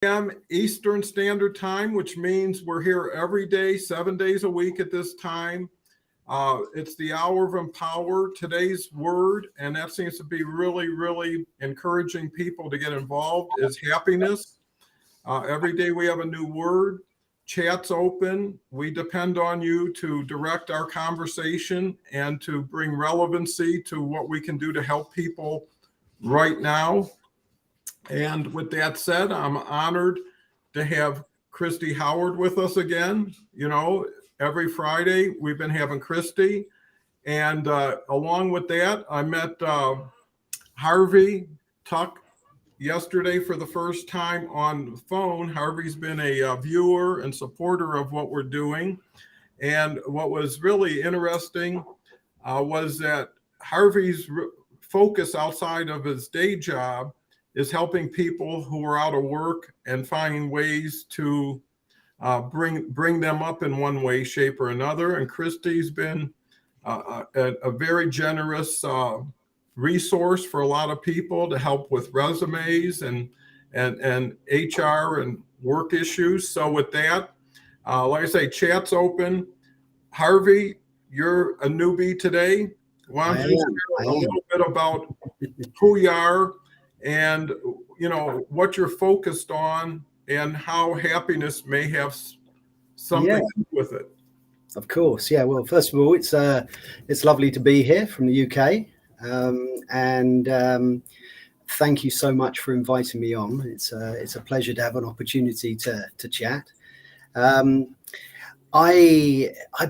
p.m. Eastern Standard Time, which means we're here every day, 7 days a week at this time. It's the hour of empower. Today's word, and that seems to be really, really encouraging people to get involved, is happiness. Every day we have a new word. Chat's open. We depend on you to direct our conversation and to bring relevancy to what we can do to help people right now. And with that said, I'm honored to have Christy Howard with us again. You know, every Friday we've been having Christy. And along with that, I met Harvey Tuck yesterday for the first time on the phone. Harvey's been a viewer and supporter of what we're doing. And what was really interesting was that Harvey's focus outside of his day job is helping people who are out of work and finding ways to bring them up in one way, shape, or another. And Christy's been a very generous resource for a lot of people to help with resumes and HR and work issues. So with that, like I say, chat's open. Harvey, you're a newbie today. Why don't you share a little bit about who you are and what you're focused on and how happiness may have something to do with it? Of course, yeah. Well, first of all, it's lovely to be here from the UK, and thank you so much for inviting me on. It's a pleasure to have an opportunity to chat. I've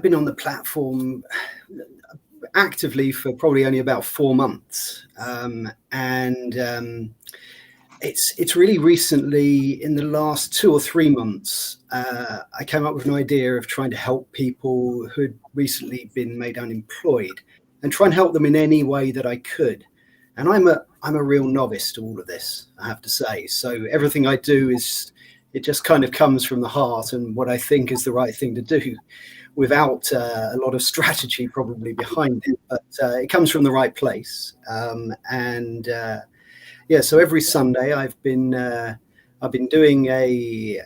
been on the platform actively for probably only about 4 months, and it's really recently, in the last 2 or 3 months, I came up with an idea of trying to help people who had recently been made unemployed and try and help them in any way that I could. And I'm a real novice to all of this, I have to say. So everything I do it just kind of comes from the heart and what I think is the right thing to do, without a lot of strategy probably behind it. But it comes from the right place. So every Sunday I've been doing a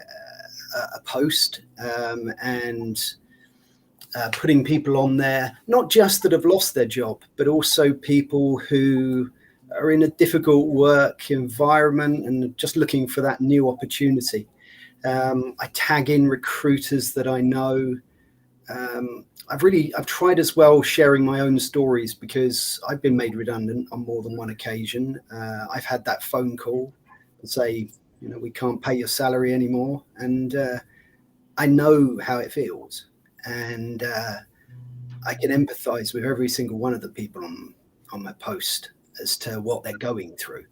post and putting people on there, not just that have lost their job, but also people who are in a difficult work environment and just looking for that new opportunity. I tag in recruiters that I know. I've tried as well sharing my own stories, because I've been made redundant on more than one occasion. I've had that phone call and say, we can't pay your salary anymore. And I know how it feels. And I can empathize with every single one of the people on my post as to what they're going through.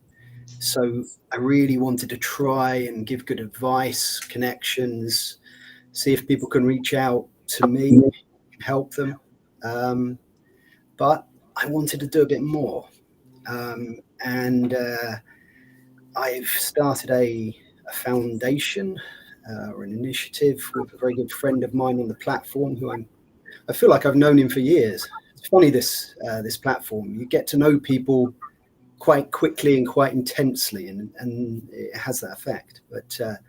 So I really wanted to try and give good advice, connections, see if people can reach out to me, help them. But I wanted to do a bit more. And I've started a foundation or an initiative with a very good friend of mine on the platform, who I feel like I've known him for years. It's funny, this platform, you get to know people quite quickly and quite intensely, and it has that effect. But a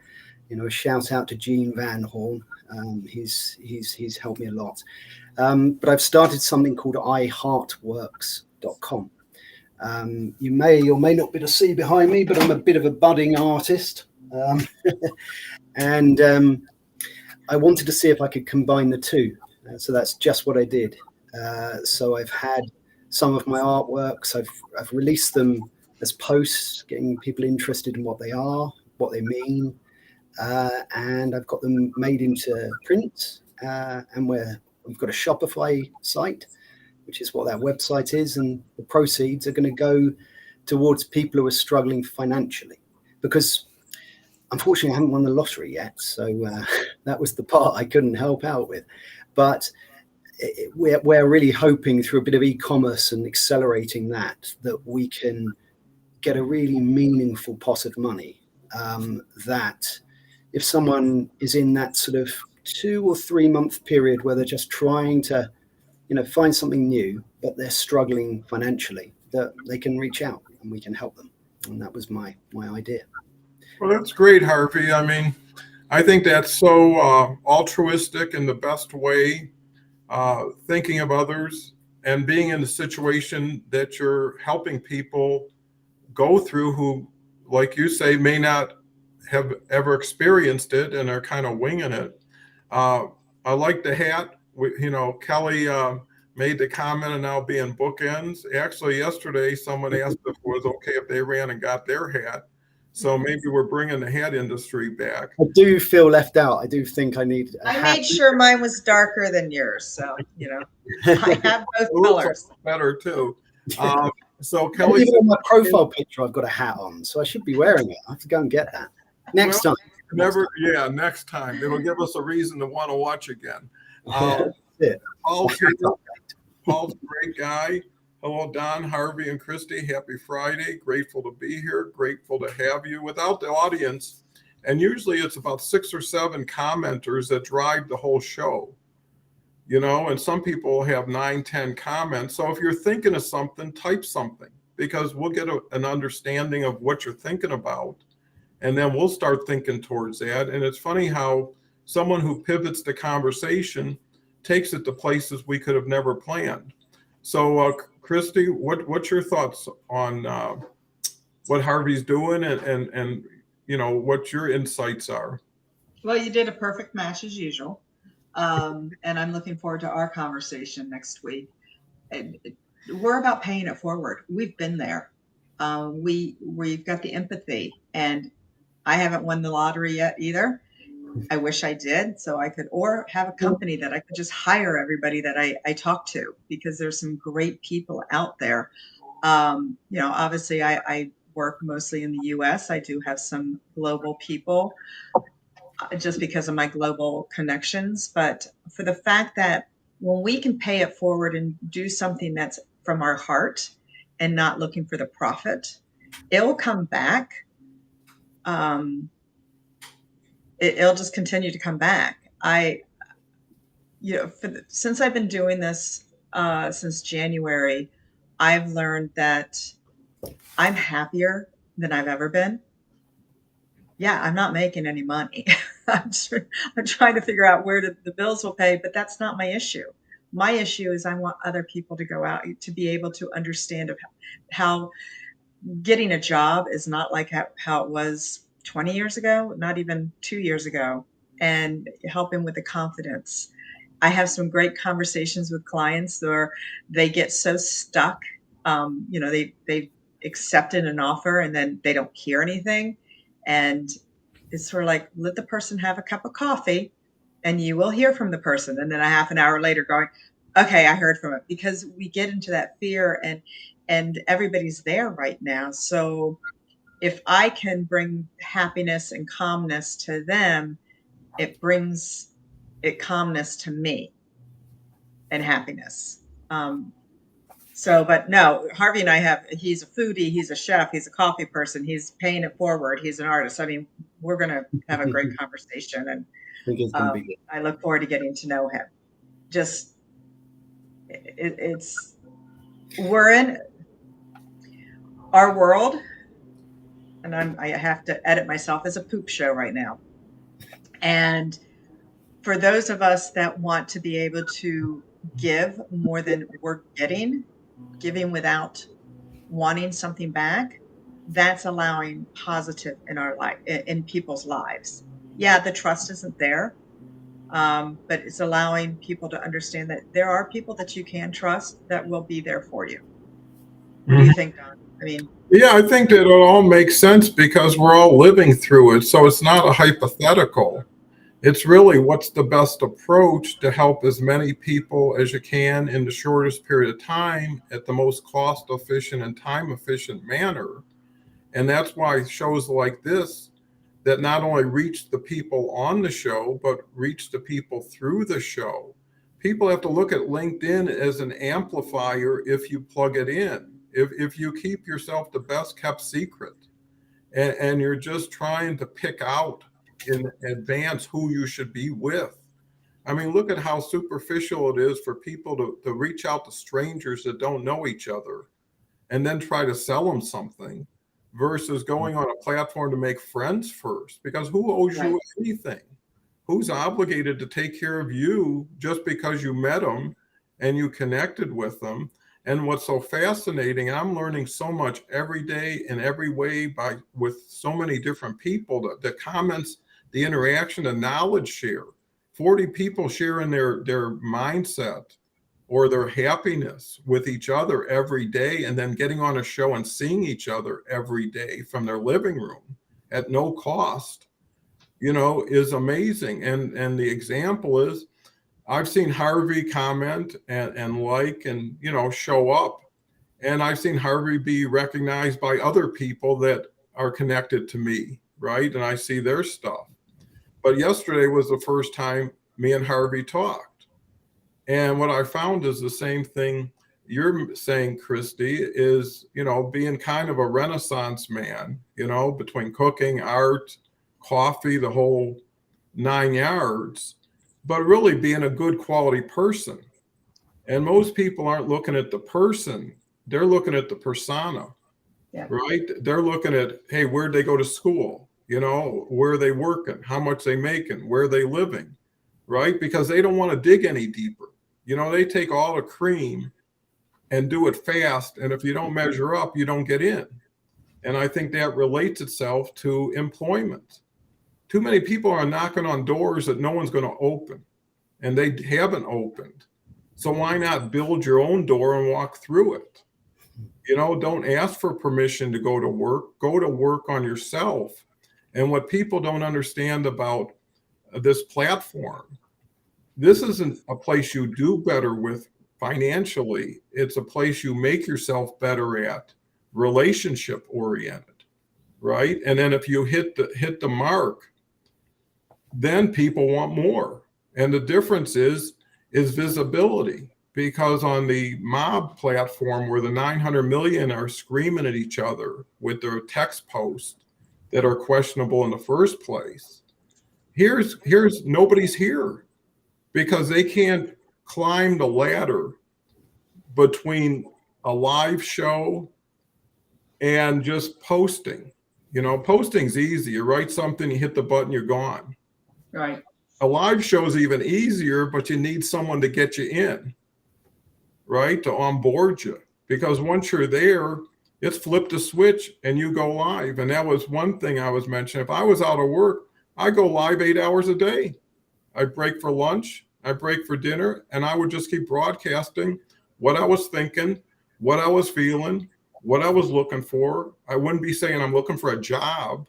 shout out to Gene Van Horn. He's helped me a lot. But I've started something called iHeartWorks.com. You may or may not be able to see behind me, but I'm a bit of a budding artist. And I wanted to see if I could combine the two. So that's just what I did. So I've had some of my artworks. I've released them as posts, getting people interested in what they are, what they mean. And I've got them made into print, and we've got a Shopify site, which is what that website is, and the proceeds are going to go towards people who are struggling financially, because unfortunately I haven't won the lottery yet, so that was the part I couldn't help out with. But we're really hoping, through a bit of e-commerce and accelerating that we can get a really meaningful pot of money, that if someone is in that sort of 2 or 3 month period where they're just trying to, find something new, but they're struggling financially, that they can reach out and we can help them. And that was my idea. Well, that's great, Harvey. I mean, I think that's so altruistic in the best way, thinking of others and being in the situation that you're helping people go through who, like you say, may not have ever experienced it and are kind of winging it. Uh, I like the hat. Kelly made the comment of now being bookends. Actually, yesterday, someone asked if it was okay if they ran and got their hat. So maybe we're bringing the hat industry back. I do feel left out. I do think I need a I hat. made sure mine was darker than yours, so I have both colors. Better too. So And Kelly, even on my profile picture, I've got a hat on, so I should be wearing it. I have to go and get that next time. Next time. It'll give us a reason to want to watch again. Paul's here. Paul's a great guy. Hello, Don, Harvey, and Christy. Happy Friday. Grateful to be here. Grateful to have you. Without the audience, and usually it's about 6 or 7 commenters that drive the whole show, and some people have 9, 10 comments. So if you're thinking of something, type something, because we'll get an understanding of what you're thinking about. And then we'll start thinking towards that. And it's funny how someone who pivots the conversation takes it to places we could have never planned. So, Christy, what's your thoughts on what Harvey's doing and what your insights are? Well, you did a perfect match as usual. And I'm looking forward to our conversation next week. We're about paying it forward. We've been there. We've got the empathy, and I haven't won the lottery yet either. I wish I did, so I could, or have a company that I could just hire everybody that I talk to, because there's some great people out there. Obviously I work mostly in the US. I do have some global people just because of my global connections, but for the fact that when we can pay it forward and do something that's from our heart and not looking for the profit, it'll come back. It'll just continue to come back. Since I've been doing this since January, I've learned that I'm happier than I've ever been. Yeah, I'm not making any money. I'm trying to figure out where the bills will pay, but that's not my issue. My issue is I want other people to go out to be able to understand how getting a job is not like how it was 20 years ago, not even 2 years ago, and helping with the confidence. I have some great conversations with clients where they get so stuck. They accepted an offer and then they don't hear anything. And it's sort of like, let the person have a cup of coffee and you will hear from the person. And then a half an hour later going, okay, I heard from it, because we get into that fear and everybody's there right now. So if I can bring happiness and calmness to them, it brings calmness to me and happiness. But no, Harvey and I he's a foodie, he's a chef, he's a coffee person, he's paying it forward, he's an artist. I mean, we're going to have a great conversation, and I look forward to getting to know him. Just, we're in our world, and I have to edit myself, as a poop show right now. And for those of us that want to be able to give more than we're giving without wanting something back, that's allowing positive in our life, in people's lives. Yeah, the trust isn't there, but it's allowing people to understand that there are people that you can trust that will be there for you. What do you think, Don? Yeah, I think that it all makes sense because we're all living through it. So it's not a hypothetical. It's really what's the best approach to help as many people as you can in the shortest period of time at the most cost efficient and time efficient manner. And that's why shows like this that not only reach the people on the show, but reach the people through the show. People have to look at LinkedIn as an amplifier if you plug it in. If you keep yourself the best kept secret and you're just trying to pick out in advance who you should be with. I mean, look at how superficial it is for people to reach out to strangers that don't know each other and then try to sell them something. versus going on a platform to make friends first, because who owes you anything? Who's obligated to take care of you just because you met them and you connected with them? And what's so fascinating, and I'm learning so much every day in every way with so many different people, the comments, the interaction, the knowledge share. 40 people sharing their mindset or their happiness with each other every day, and then getting on a show and seeing each other every day from their living room at no cost, is amazing. And the example is, I've seen Harvey comment and like, and, show up. And I've seen Harvey be recognized by other people that are connected to me, right? And I see their stuff. But yesterday was the first time me and Harvey talked. And what I found is the same thing you're saying, Christy, is, being kind of a Renaissance man, between cooking, art, coffee, the whole 9 yards, but really being a good quality person. And most people aren't looking at the person, they're looking at the persona, right? They're looking at, hey, where'd they go to school? Where are they working? How much they making? Where are they living? Right? Because they don't want to dig any deeper. They take all the cream and do it fast. And if you don't measure up, you don't get in. And I think that relates itself to employment. Too many people are knocking on doors that no one's going to open, and they haven't opened. So why not build your own door and walk through it? Don't ask for permission to go to work. Go to work on yourself. And what people don't understand about this platform, this isn't a place you do better with financially. It's a place you make yourself better at, relationship oriented, right? And then if you hit the mark, then people want more. And the difference is visibility, because on the mob platform where the 900 million are screaming at each other with their text posts that are questionable in the first place, here's nobody's here, because they can't climb the ladder between a live show and just posting. Posting's easy. You write something, you hit the button, you're gone. Right. A live show is even easier, but you need someone to get you in, right? To onboard you. Because once you're there, it's flip the switch and you go live. And that was one thing I was mentioning. If I was out of work, I go live 8 hours a day. I break for lunch, I break for dinner, and I would just keep broadcasting what I was thinking, what I was feeling, what I was looking for. I wouldn't be saying I'm looking for a job.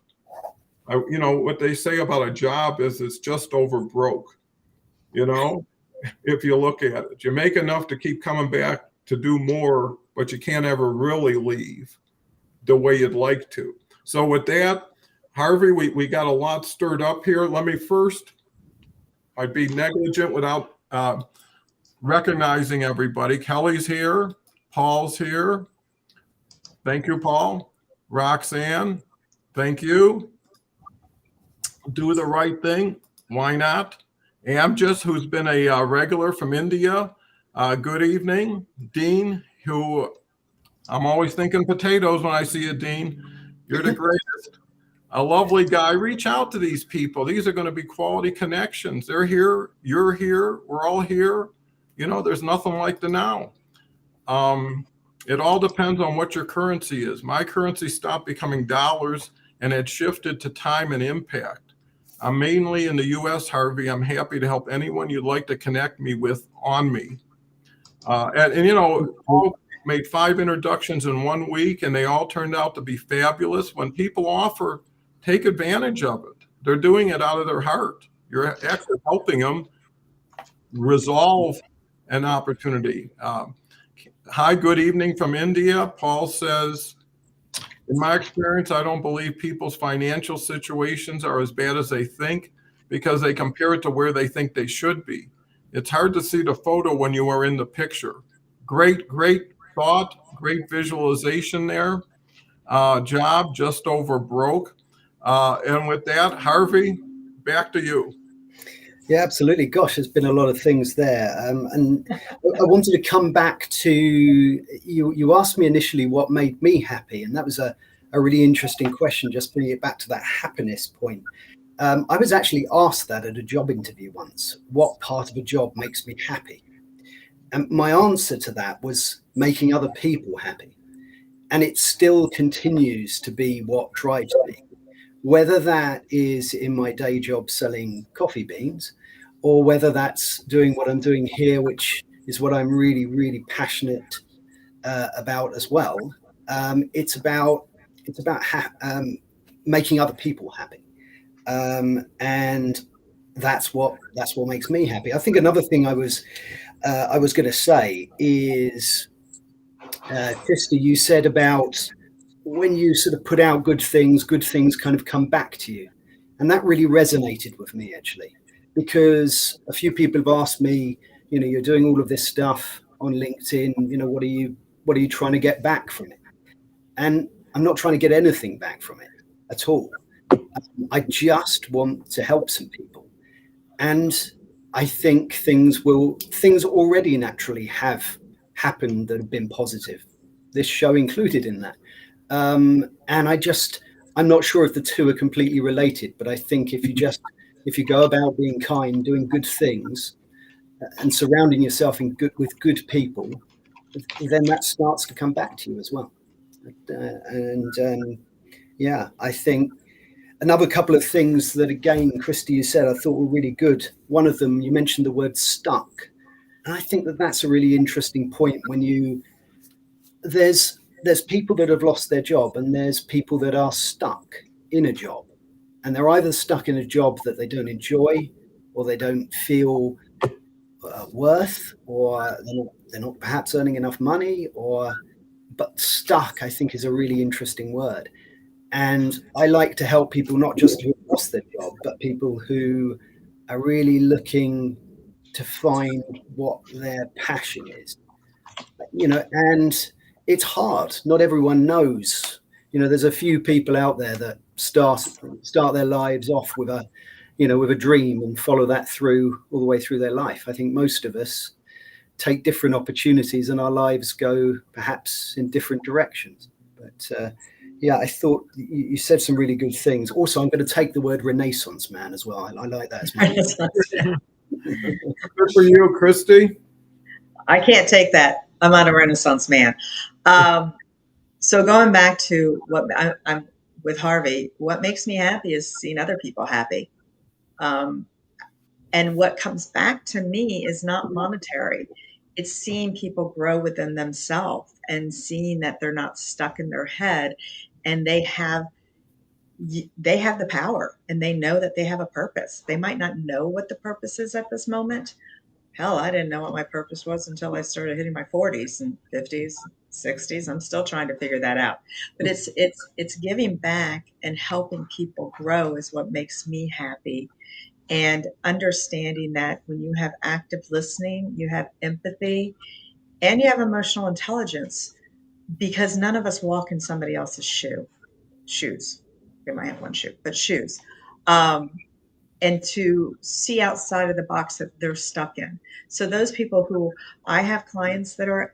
What they say about a job is it's just over broke. If you look at it, you make enough to keep coming back to do more, but you can't ever really leave the way you'd like to. So with that, Harvey, we got a lot stirred up here. Let me first, I'd be negligent without recognizing everybody. Kelly's here. Paul's here. Thank you, Paul. Roxanne, thank you. Do the right thing. Why not? Amjad, who's been a regular from India. Good evening. Dean, who I'm always thinking potatoes when I see you, Dean. You're the greatest. A lovely guy. Reach out to these people. These are going to be quality connections. They're here. You're here. We're all here. There's nothing like the now. It all depends on what your currency is. My currency stopped becoming dollars and had shifted to time and impact. I'm mainly in the U.S., Harvey. I'm happy to help anyone you'd like to connect me with on me. Paul made 5 introductions in 1 week, and they all turned out to be fabulous. When people offer, take advantage of it. They're doing it out of their heart. You're actually helping them resolve an opportunity. Hi, good evening from India. Paul says, in my experience, I don't believe people's financial situations are as bad as they think because they compare it to where they think they should be. It's hard to see the photo when you are in the picture. Great thought, great visualization there. Job just over broke. And with that, Harvey, back to you. Yeah, absolutely. Gosh, there's been a lot of things there. And I wanted to come back to, you asked me initially what made me happy. And that was a a really interesting question, just bringing it back to that happiness point. I was actually asked that at a job interview once. What part of a job makes me happy? And my answer to that was making other people happy. And it still continues to be what drives me, whether that is in my day job selling coffee beans, or whether that's doing what I'm doing here, which is what I'm really, really passionate about as well. It's about making other people happy, and that's what makes me happy. I think another thing I was going to say is, Christy, you said about when you sort of put out good things kind of come back to you. And that really resonated with me, actually, because a few people have asked me, you're doing all of this stuff on LinkedIn, what are you trying to get back from it? And I'm not trying to get anything back from it at all. I just want to help some people. And I think things already naturally have happened that have been positive, this show included in that. And I'm not sure if the two are completely related, but I think if you go about being kind, doing good things, and surrounding yourself with good people, then that starts to come back to you as well. Yeah, I think another couple of things that, again, Christy, you said I thought were really good. One of them, you mentioned the word stuck. And I think that that's a really interesting point when there's people that have lost their job, and there's people that are stuck in a job, and they're either stuck in a job that they don't enjoy, or they don't feel worth, or they're not perhaps earning enough money, but stuck, I think, is a really interesting word. And I like to help people, not just who have lost their job, but people who are really looking to find what their passion is. And it's hard. Not everyone knows. There's a few people out there that start their lives off with a dream and follow that through all the way through their life. I think most of us take different opportunities, and our lives go perhaps in different directions. But yeah, I thought you said some really good things. Also, I'm going to take the word Renaissance man as well. I like that as my Good for you, Christy. I can't take that. I'm not a Renaissance man. So going back to what I'm with Harvey, what makes me happy is seeing other people happy. And what comes back to me is not monetary. It's seeing people grow within themselves and seeing that they're not stuck in their head, and they have the power, and they know that they have a purpose. They might not know what the purpose is at this moment. Hell, I didn't know what my purpose was until I started hitting my 40s and 50s, 60s. I'm still trying to figure that out. But it's giving back and helping people grow is what makes me happy. And understanding that when you have active listening, you have empathy, and you have emotional intelligence, because none of us walk in somebody else's shoes. They might have one shoe, but shoes. And to see outside of the box that they're stuck in. So those people who I have clients that are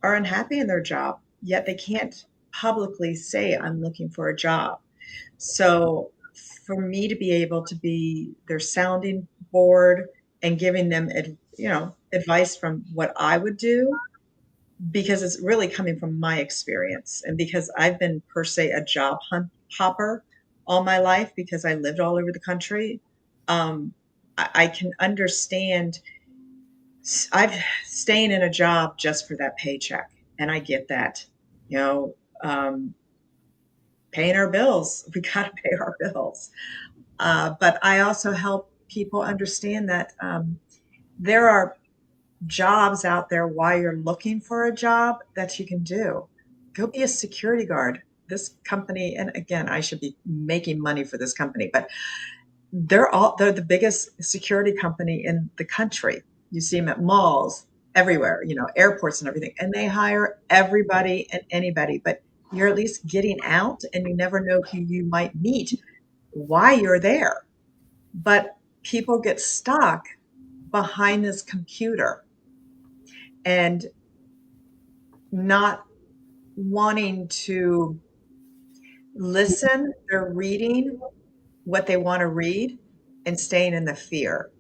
unhappy in their job, yet they can't publicly say, I'm looking for a job. So for me to be able to be their sounding board and giving them, advice from what I would do, because it's really coming from my experience, and because I've been per se a job hopper all my life because I lived all over the country. I can understand. I've staying in a job just for that paycheck, and I get that. You know, paying our bills. We got to pay our bills. But I also help people understand that there are jobs out there while you're looking for a job that you can do. Go be a security guard. This company, and again, I should be making money for this company, but they're the biggest security company in the country. You see them at malls, everywhere, airports and everything, and they hire everybody and anybody, but you're at least getting out, and you never know who you might meet while you're there. But people get stuck behind this computer and not wanting to listen, they're reading what they want to read and staying in the fear.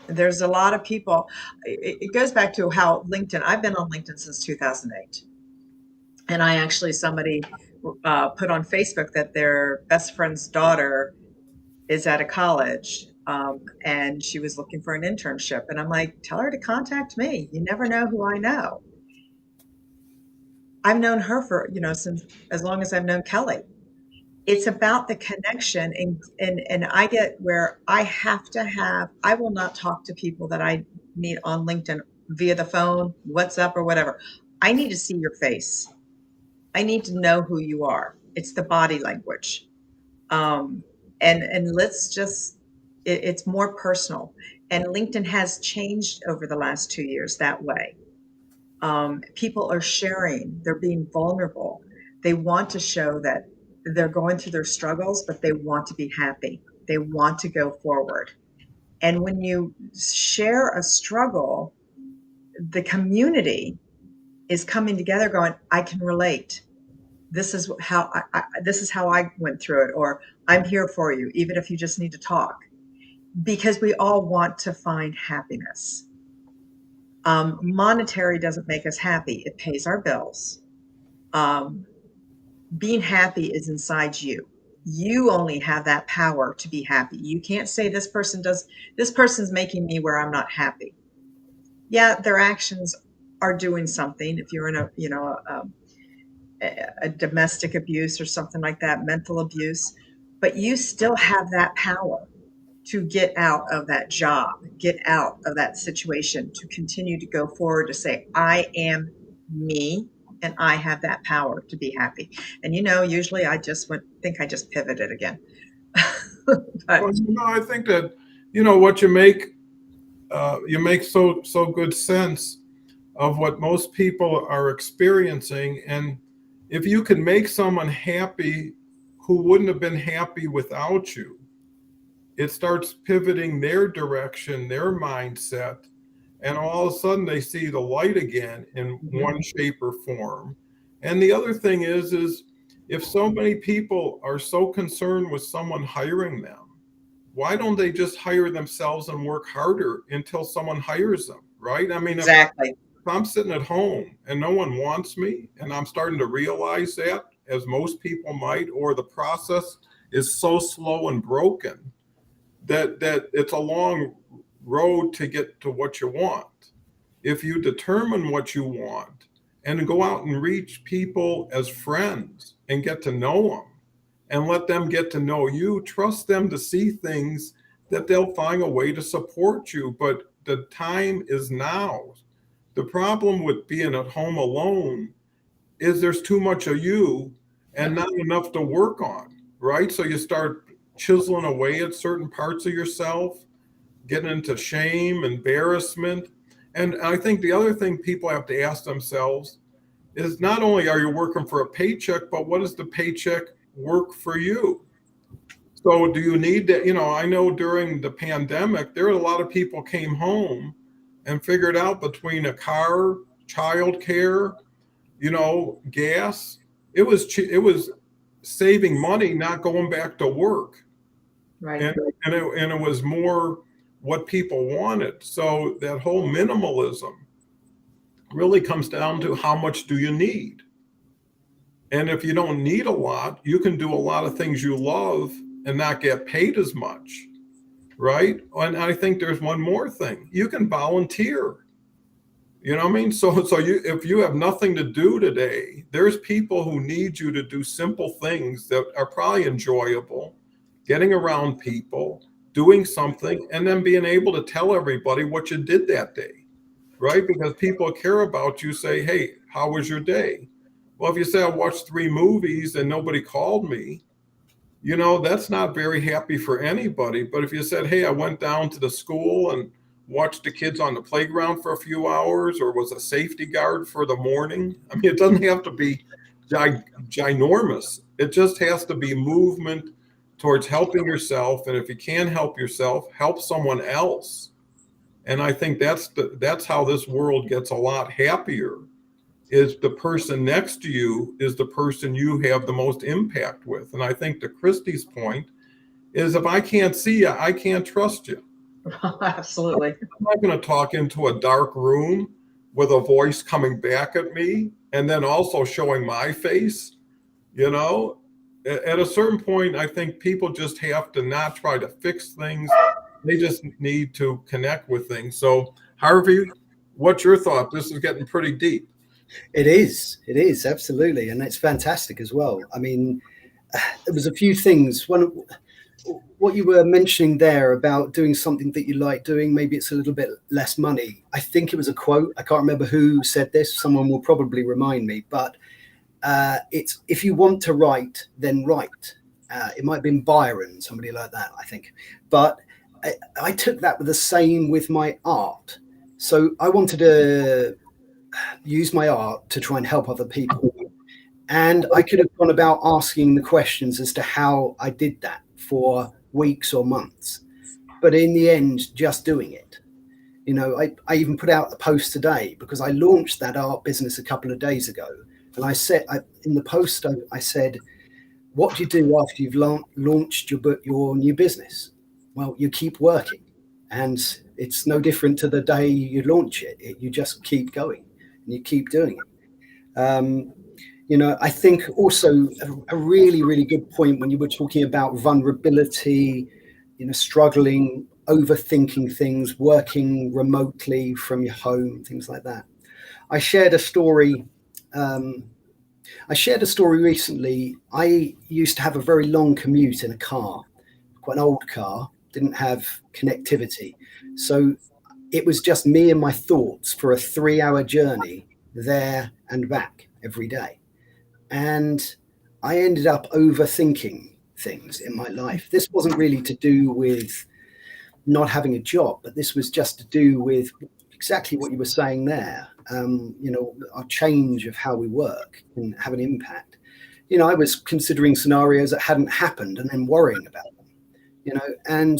There's a lot of people, it goes back to how LinkedIn, I've been on LinkedIn since 2008. And I actually, somebody put on Facebook that their best friend's daughter is at a college, and she was looking for an internship. And I'm like, tell her to contact me. You never know who I know. I've known her for, since as long as I've known Kelly. It's about the connection, and I get where I will not talk to people that I meet on LinkedIn via the phone, WhatsApp, or whatever. I need to see your face. I need to know who you are. It's the body language. And let's just, it's more personal. And LinkedIn has changed over the last 2 years that way. People are sharing, they're being vulnerable. They want to show that they're going through their struggles, but they want to be happy. They want to go forward. And when you share a struggle, the community is coming together going, I can relate. This is how I went through it, or I'm here for you, even if you just need to talk, because we all want to find happiness. Monetary doesn't make us happy. It pays our bills. Being happy is inside you. You only have that power to be happy. You can't say this person's making me where I'm not happy. Yeah, their actions are doing something. If you're in a domestic abuse or something like that, mental abuse, but you still have that power to get out of that job, get out of that situation, to continue to go forward, to say, I am me and I have that power to be happy. And usually I just think I just pivoted again. Well, But I think that what you make so good sense of what most people are experiencing, and if you can make someone happy who wouldn't have been happy without you, it starts pivoting their direction, their mindset, and all of a sudden they see the light again in one shape or form. And the other thing is if so many people are so concerned with someone hiring them, why don't they just hire themselves and work harder until someone hires them, right? I mean, exactly. if I'm sitting at home and no one wants me, and I'm starting to realize that, as most people might, or the process is so slow and broken that it's a long road to get to what you want. If you determine what you want and go out and reach people as friends and get to know them and let them get to know you, trust them to see things, that they'll find a way to support you. But the time is now. The problem with being at home alone is there's too much of you and not enough to work on, right? So you start chiseling away at certain parts of yourself, getting into shame, embarrassment. And I think the other thing people have to ask themselves is, not only are you working for a paycheck, but what does the paycheck work for you? So do you need to, I know during the pandemic, there were a lot of people came home and figured out between a car, childcare, gas, it was saving money, not going back to work. Right. And it was more what people wanted. So that whole minimalism really comes down to how much do you need? And if you don't need a lot, you can do a lot of things you love and not get paid as much, right? And I think there's one more thing. You can volunteer. You know what I mean? So if you have nothing to do today, there's people who need you to do simple things that are probably enjoyable, getting around people, doing something, and then being able to tell everybody what you did that day, right? Because people care about you. Say, hey, how was your day? Well, if you say I watched 3 movies and nobody called me, that's not very happy for anybody. But if you said, hey, I went down to the school and watched the kids on the playground for a few hours, or was a safety guard for the morning. I mean, it doesn't have to be ginormous. It just has to be movement towards helping yourself. And if you can't help yourself, help someone else. And I think that's how this world gets a lot happier, is the person next to you is the person you have the most impact with. And I think to Christy's point is if I can't see you, I can't trust you. Absolutely. I'm not going to talk into a dark room with a voice coming back at me and then also showing my face. You know, at a certain point, I think people just have to not try to fix things. They just need to connect with things. So, Harvey, what's your thought? This is getting pretty deep. It is absolutely, and it's fantastic as well. I mean, there was a few things. What you were mentioning there about doing something that you like doing, maybe it's a little bit less money. I think it was a quote. I can't remember who said this. Someone will probably remind me, but it's if you want to write, then write. It might have been Byron, somebody like that, I think. But I took that with the same with my art. So I wanted to use my art to try and help other people. And I could have gone about asking the questions as to how I did that for weeks or months. But in the end, just doing it. You know, I even put out a post today because I launched that art business a couple of days ago. And I said in the post, I said, what do you do after you've launched your new business? Well, you keep working. And it's no different to the day you launch it. You just keep going and you keep doing it. You know, I think also a really, really good point when you were talking about vulnerability, you know, struggling, overthinking things, working remotely from your home, things like that. I shared a story. I shared a story recently. I used to have a very long commute in a car, quite an old car, didn't have connectivity. So it was just me and my thoughts for a 3-hour journey there and back every day. And I ended up overthinking things in my life. This wasn't really to do with not having a job, but this was just to do with exactly what you were saying there. You know, our change of how we work can have an impact. You know, I was considering scenarios that hadn't happened and then worrying about them, you know, and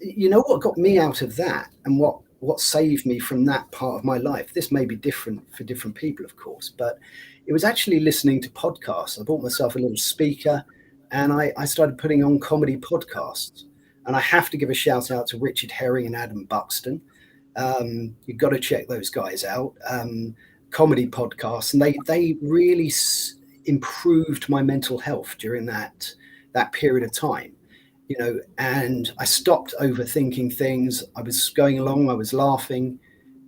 you know what got me out of that and what saved me from that part of my life. This may be different for different people, of course, but it was actually listening to podcasts. I bought myself a little speaker and I started putting on comedy podcasts. And I have to give a shout out to Richard Herring and Adam Buxton. You've got to check those guys out. Comedy podcasts, and they really improved my mental health during that period of time. You know, and I stopped overthinking things. I was going along, I was laughing,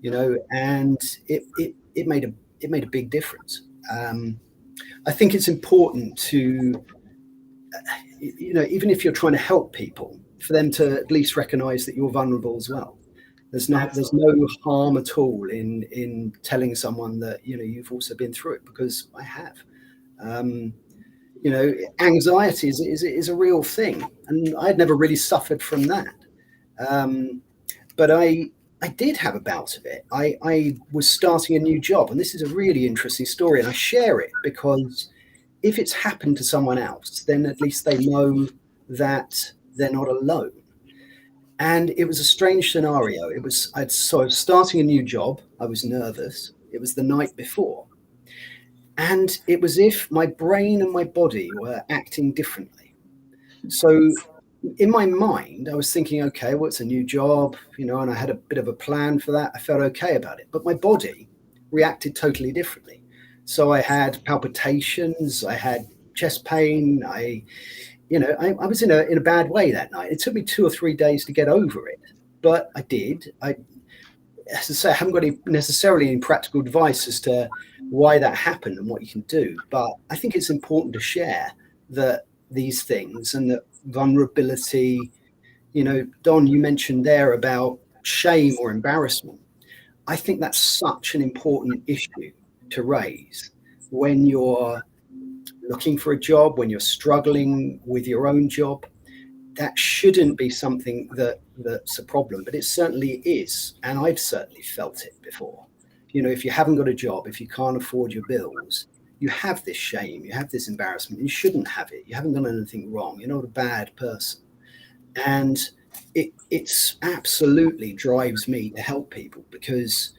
you know, and it made a big difference. I think it's important to, you know, even if you're trying to help people, for them to at least recognize that you're vulnerable as well. There's no harm at all in telling someone that, you know, you've also been through it, because I have. You know, anxiety is a real thing, and I'd never really suffered from that. But I did have a bout of it. I was starting a new job, and this is a really interesting story, and I share it because if it's happened to someone else, then at least they know that they're not alone. And it was a strange scenario. I was starting a new job. I was nervous. It was the night before. And it was as if my brain and my body were acting differently. So in my mind, I was thinking, okay, well, it's a new job, you know, and I had a bit of a plan for that. I felt okay about it. But my body reacted totally differently. So I had palpitations, I had chest pain, I was in a bad way that night. It took me 2 or 3 days to get over it, but I did. As I say, I haven't got necessarily any practical advice as to why that happened and what you can do. But I think it's important to share that these things and that vulnerability, you know, Don, you mentioned there about shame or embarrassment. I think that's such an important issue to raise when you're looking for a job, when you're struggling with your own job. That shouldn't be something that's a problem, but it certainly is. And I've certainly felt it before. You know, if you haven't got a job, if you can't afford your bills, you have this shame, you have this embarrassment. You shouldn't have it. You haven't done anything wrong. You're not a bad person. And it's absolutely drives me to help people, because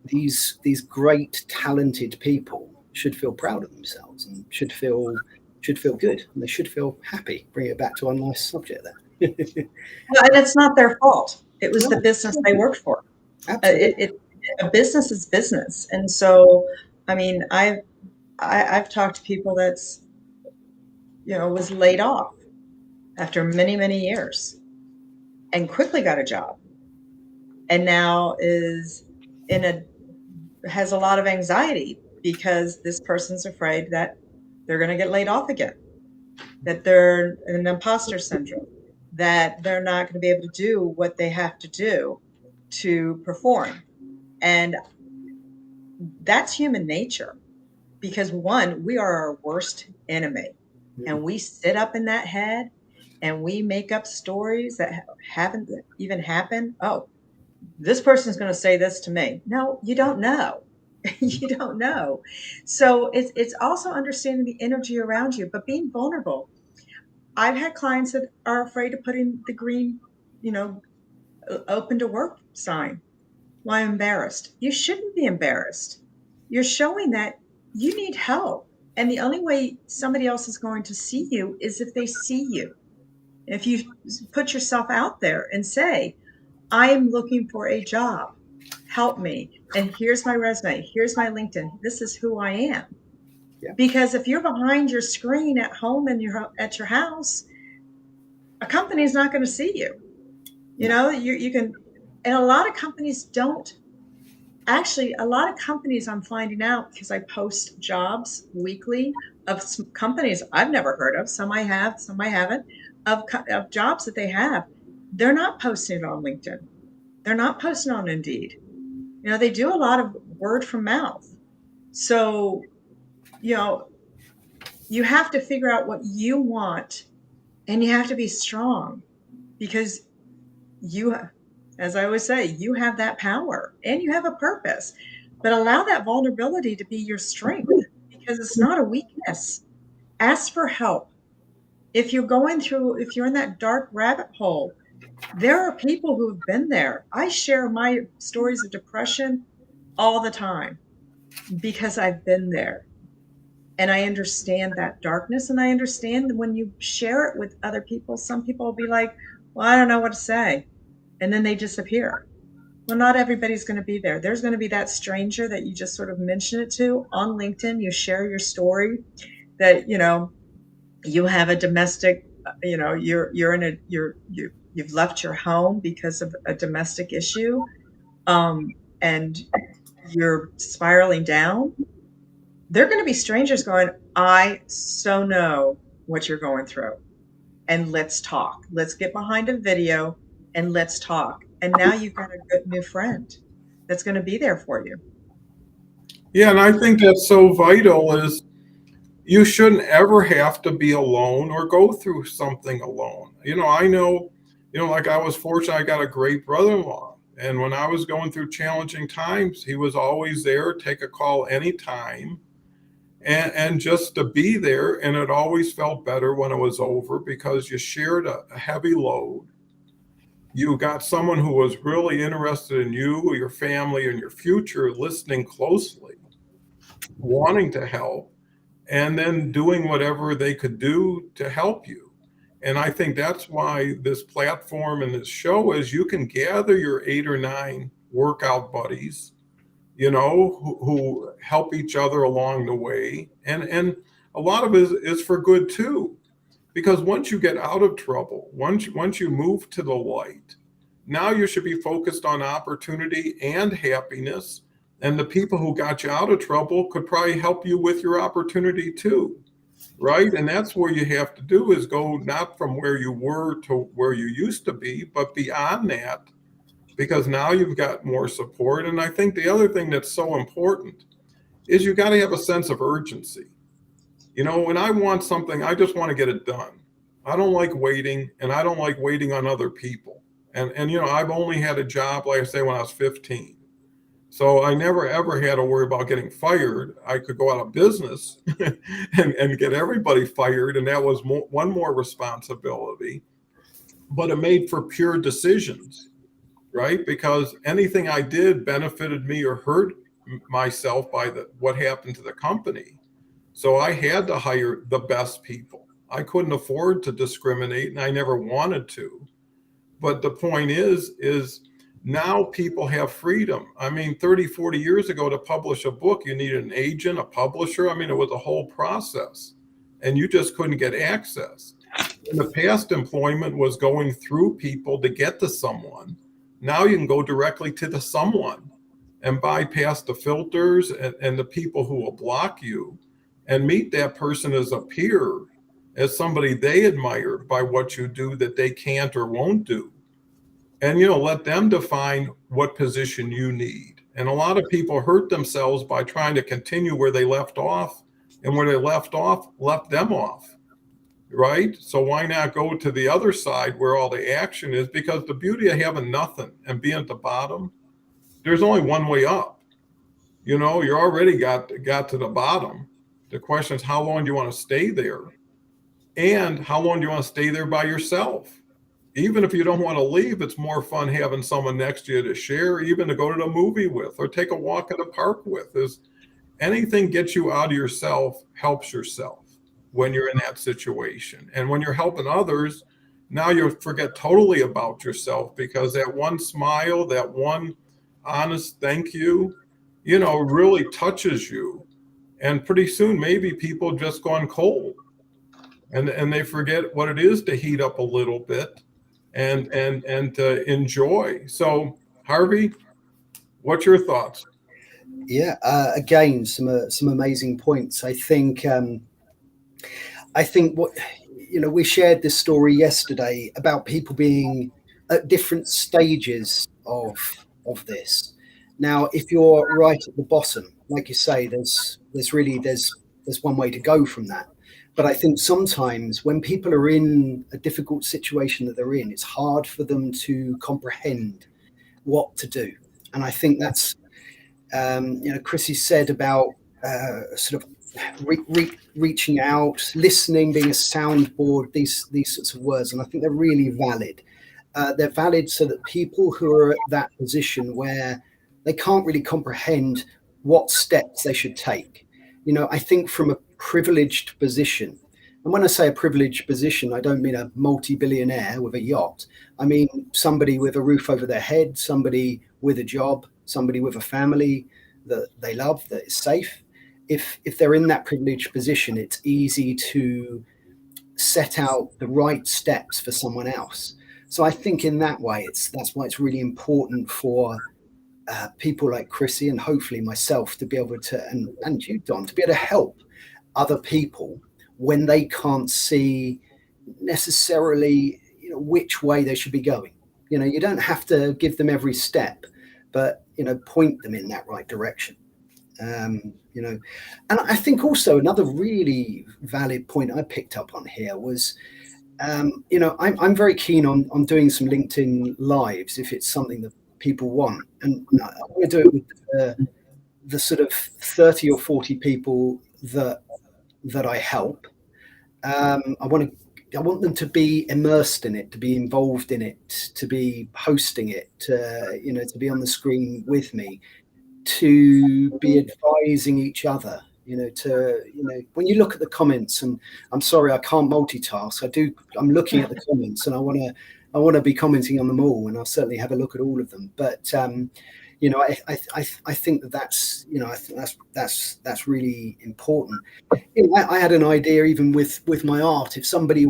these great talented people should feel proud of themselves and should feel good, and they should feel happy. Bring it back to our nice subject there. Well, and it's not their fault. It was the No, business they worked for. absolutely. A business is business, and so I mean, I've talked to people that's was laid off after many years and quickly got a job, and now is in a has a lot of anxiety because this person's afraid that they're going to get laid off again, that they're an imposter syndrome, that they're not going to be able to do what they have to do to perform. And that's human nature because one, we are our worst enemy. And we sit up in that head and we make up stories that haven't even happened. Oh, this person's going to say this to me. No, you don't know. You don't know. So it's also understanding the energy around you, but being vulnerable. I've had clients that are afraid to put in the green, open to work sign. Why embarrassed? You shouldn't be embarrassed. You're showing that you need help. And the only way somebody else is going to see you is if they see you. If you put yourself out there and say, I'm looking for a job, help me. And here's my resume. Here's my LinkedIn. This is who I am. Yeah. Because if you're behind your screen at home and you're at your house, a company is not going to see you. You can, and a lot of companies don't. Actually, a lot of companies I'm finding out because I post jobs weekly of some companies I've never heard of. Some I have, some I haven't, of jobs that they have. They're not posting it on LinkedIn. They're not posting on Indeed. They do a lot of word from mouth. So, you have to figure out what you want and you have to be strong because as I always say, you have that power and you have a purpose, but allow that vulnerability to be your strength because it's not a weakness. Ask for help. If you're in that dark rabbit hole, there are people who have been there. I share my stories of depression all the time because I've been there and I understand that darkness. And I understand that when you share it with other people, some people will be like, well, I don't know what to say. And then they disappear. Well, not everybody's going to be there. There's going to be that stranger that you just sort of mention it to on LinkedIn. You share your story that, you have a domestic, you've left your home because of a domestic issue, and you're spiraling down. They're going to be strangers going, I so know what you're going through. And let's talk. Let's get behind a video and let's talk. And now you've got a good new friend that's going to be there for you. Yeah, and I think that's so vital is you shouldn't ever have to be alone or go through something alone. I know, like I was fortunate, I got a great brother-in-law. And when I was going through challenging times, he was always there, take a call anytime. And just to be there. And it always felt better when it was over because you shared a heavy load. You got someone who was really interested in you, your family, and your future, listening closely, wanting to help, and then doing whatever they could do to help you. And I think that's why this platform and this show is you can gather your 8 or 9 workout buddies, who help each other along the way. And a lot of it is for good too, because once you get out of trouble, once you move to the light, now you should be focused on opportunity and happiness. And the people who got you out of trouble could probably help you with your opportunity too. Right. And that's where you have to do is go not from where you were to where you used to be, but beyond that, because now you've got more support. And I think the other thing that's so important is you got to have a sense of urgency. When I want something, I just want to get it done. I don't like waiting, and I don't like waiting on other people. And I've only had a job, like I say, when I was 15. So I never, ever had to worry about getting fired. I could go out of business and get everybody fired. And that was one more responsibility. But it made for pure decisions. right? Because anything I did benefited me or hurt myself by what happened to the company. So I had to hire the best people. I couldn't afford to discriminate, and I never wanted to. But the point is now people have freedom. I mean, 30, 40 years ago, to publish a book, you needed an agent, a publisher. I mean, it was a whole process, and you just couldn't get access. In the past, employment was going through people to get to someone. Now you can go directly to the someone and bypass the filters and the people who will block you, and meet that person as a peer, as somebody they admire by what you do that they can't or won't do. And, let them define what position you need. And a lot of people hurt themselves by trying to continue where they left off, and where they left off left them off. Right? So why not go to the other side where all the action is? Because the beauty of having nothing and being at the bottom, there's only one way up. You already got to the bottom. The question is, how long do you want to stay there? And how long do you want to stay there by yourself? Even if you don't want to leave, it's more fun having someone next to you to share, even to go to the movie with, or take a walk in the park with. Is anything gets you out of yourself, helps yourself when you're in that situation. And when you're helping others, now you forget totally about yourself, because that one smile, that one honest thank you, really touches you. And pretty soon, maybe people just gone cold, and they forget what it is to heat up a little bit and to enjoy. So, Harvey, what's your thoughts? Yeah, again, some amazing points. I think what we shared this story yesterday about people being at different stages of this. Now, if you're right at the bottom, like you say, there's one way to go from that. But I think sometimes when people are in a difficult situation that they're in, it's hard for them to comprehend what to do. And I think that's Chrissy said about sort of reaching out, listening, being a soundboard, these sorts of words. And I think they're really valid. They're valid so that people who are at that position where they can't really comprehend what steps they should take. I think from a privileged position, and when I say a privileged position, I don't mean a multi-billionaire with a yacht. I mean somebody with a roof over their head, somebody with a job, somebody with a family that they love, that is safe. If they're in that privileged position, it's easy to set out the right steps for someone else. So I think in that way, that's why it's really important for people like Chrissy and hopefully myself to be able to, and you, Don, to be able to help other people when they can't see necessarily which way they should be going. You don't have to give them every step, but point them in that right direction. And I think also another really valid point I picked up on here was, I'm very keen on doing some LinkedIn lives if it's something that people want, and I want to do it with the sort of 30 or 40 people that I help. I want them to be immersed in it, to be involved in it, to be hosting it, to be on the screen with me, to be advising each other, when you look at the comments, and I'm sorry, I can't multitask. I'm looking at the comments and I want to be commenting on them all, and I'll certainly have a look at all of them. But, I think that's really important. I had an idea even with my art. If somebody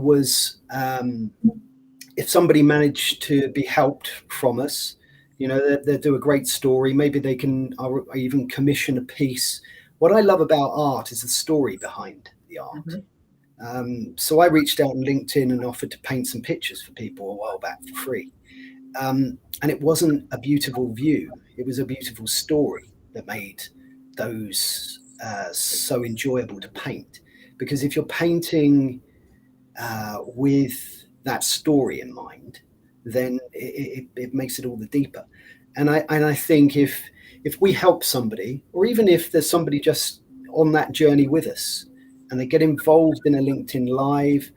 managed to be helped from us, they do a great story. Maybe they can even commission a piece. What I love about art is the story behind the art. Mm-hmm. So I reached out on LinkedIn and offered to paint some pictures for people a while back for free. And it wasn't a beautiful view. It was a beautiful story that made those so enjoyable to paint. Because if you're painting with that story in mind, then it makes it all the deeper. And I think if we help somebody, or even if there's somebody just on that journey with us and they get involved in a LinkedIn Live,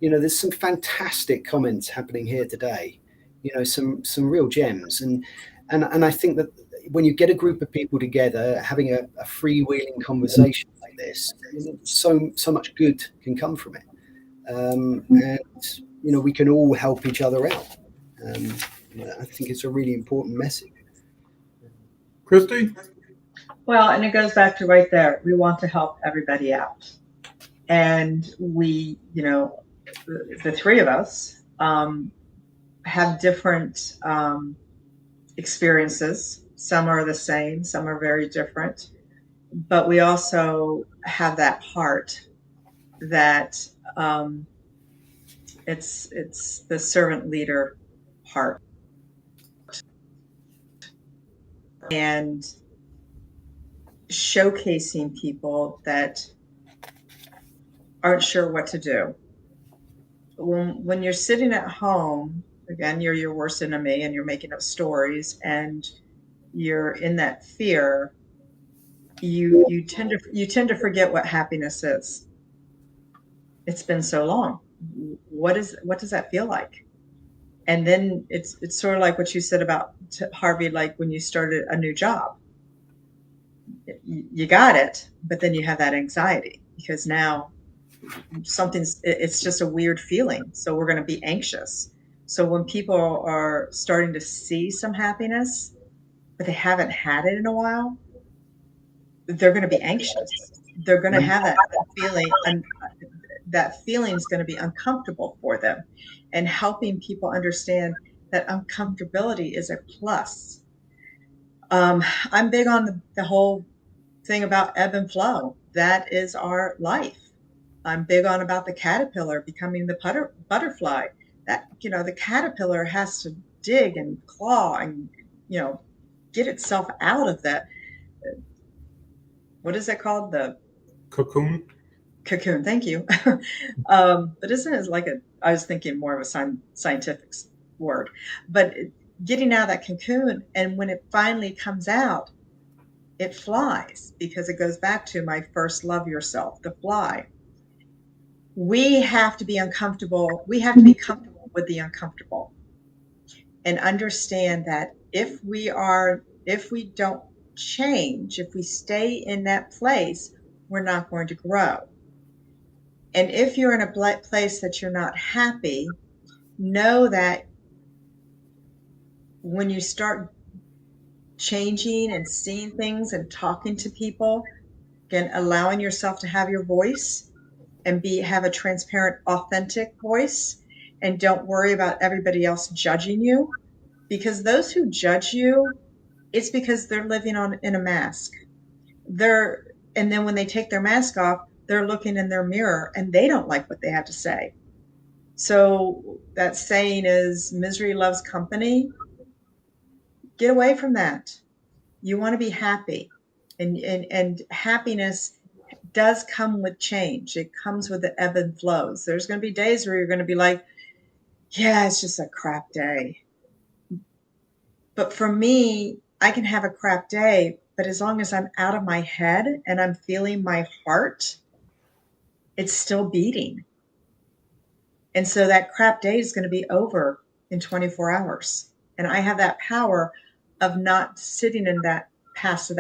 there's some fantastic comments happening here today. some real gems. And I think that when you get a group of people together, having a freewheeling conversation like this, so much good can come from it. And we can all help each other out. I think it's a really important message. Christy? Well, and it goes back to right there. We want to help everybody out. And we, the three of us have different experiences. Some are the same, some are very different. But we also have that heart that it's the servant leader heart. And showcasing people that aren't sure what to do. When you're sitting at home, again, you're your worst enemy and you're making up stories and you're in that fear, you tend to forget what happiness is. It's been so long. What does that feel like? And then it's sort of like what you said about Harvey, like when you started a new job. You got it, but then you have that anxiety because now it's just a weird feeling. So we're going to be anxious. So when people are starting to see some happiness, but they haven't had it in a while, they're going to be anxious. They're going to have that feeling, and that feeling is going to be uncomfortable for them. And helping people understand that uncomfortability is a plus. I'm big on the whole thing about ebb and flow. That is our life. I'm big on about the caterpillar becoming the butterfly. That, the caterpillar has to dig and claw and, get itself out of that. What is that called? The Cocoon. Cocoon. Thank you. But isn't it I was thinking more of a scientific word, but getting out of that cocoon, and when it finally comes out, it flies, because it goes back to my first love yourself, the fly. We have to be uncomfortable. We have to be comfortable with the uncomfortable and understand that if we don't change, if we stay in that place, we're not going to grow. And if you're in a place that you're not happy, know that when you start changing and seeing things and talking to people, again, allowing yourself to have your voice and have a transparent, authentic voice, and don't worry about everybody else judging you, because those who judge you, it's because they're living in a mask. And then when they take their mask off, they're looking in their mirror and they don't like what they have to say. So that saying is, misery loves company. Get away from that. You want to be happy, and happiness does come with change. It comes with the ebb and flows. There's going to be days where you're going to be like, yeah, it's just a crap day. But for me, I can have a crap day, but as long as I'm out of my head and I'm feeling my heart, it's still beating. And so that crap day is going to be over in 24 hours. And I have that power of not sitting in that past of